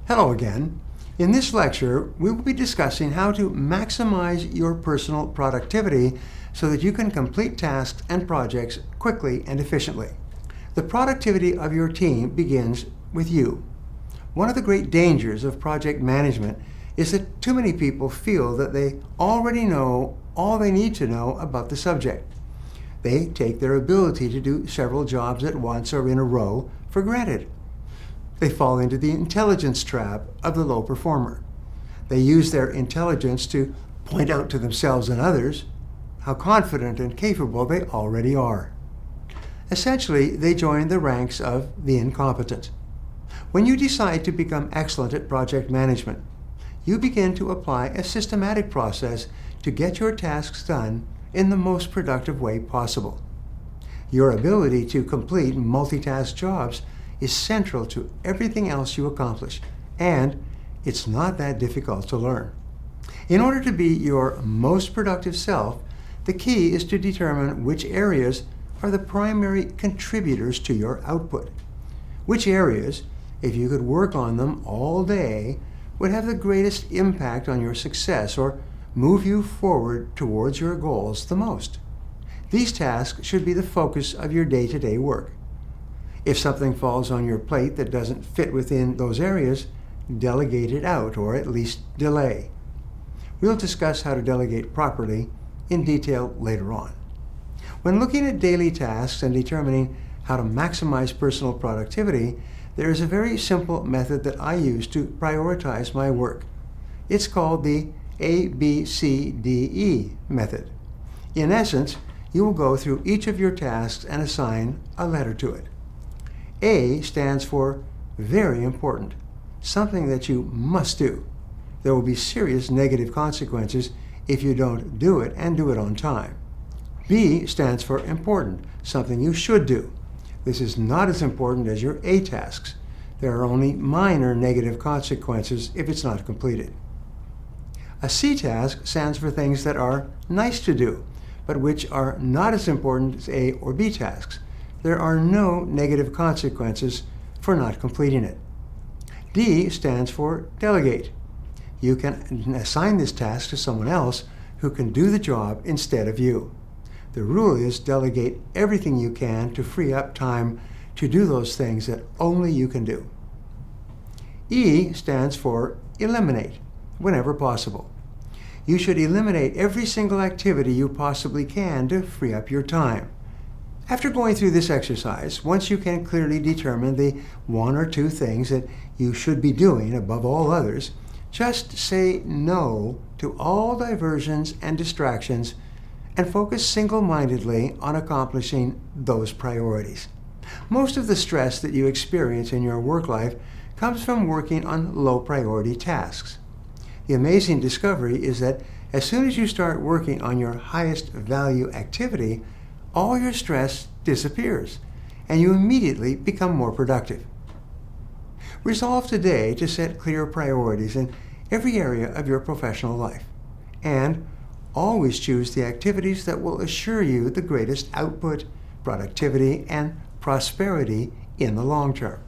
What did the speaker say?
Hello again. In this lecture, we will be discussing how to maximize your personal productivity so that you can complete tasks and projects quickly and efficiently. The productivity of your team begins with you. One of the great dangers of project management is that too many people feel that they already know all they need to know about the subject. They take their ability to do several jobs at once or in a row for granted. They fall into the intelligence trap of the low performer. They use their intelligence to point out to themselves and others how confident and capable they already are. Essentially, they join the ranks of the incompetent. When you decide to become excellent at project management, you begin to apply a systematic process to get your tasks done in the most productive way possible. Your ability to complete multitask jobs is central to everything else you accomplish, and it's not that difficult to learn. In order to be your most productive self, the key is to determine which areas are the primary contributors to your output. Which areas, if you could work on them all day, would have the greatest impact on your success or move you forward towards your goals the most. These tasks should be the focus of your day-to-day work. If something falls on your plate that doesn't fit within those areas, delegate it out or at least delay. We'll discuss how to delegate properly in detail later on. When looking at daily tasks and determining how to maximize personal productivity, there is a very simple method that I use to prioritize my work. It's called the ABCDE method. In essence, you will go through each of your tasks and assign a letter to it. A stands for very important, something that you must do. There will be serious negative consequences if you don't do it and do it on time. B stands for important, something you should do. This is not as important as your A tasks. There are only minor negative consequences if it's not completed. A C task stands for things that are nice to do, but which are not as important as A or B tasks. There are no negative consequences for not completing it. D stands for delegate. You can assign this task to someone else who can do the job instead of you. The rule is delegate everything you can to free up time to do those things that only you can do. E stands for eliminate, whenever possible. You should eliminate every single activity you possibly can to free up your time. After going through this exercise, once you can clearly determine the one or two things that you should be doing above all others, just say no to all diversions and distractions and focus single-mindedly on accomplishing those priorities. Most of the stress that you experience in your work life comes from working on low-priority tasks. The amazing discovery is that as soon as you start working on your highest value activity, all your stress disappears, and you immediately become more productive. Resolve today to set clear priorities in every area of your professional life, and always choose the activities that will assure you the greatest output, productivity, and prosperity in the long term.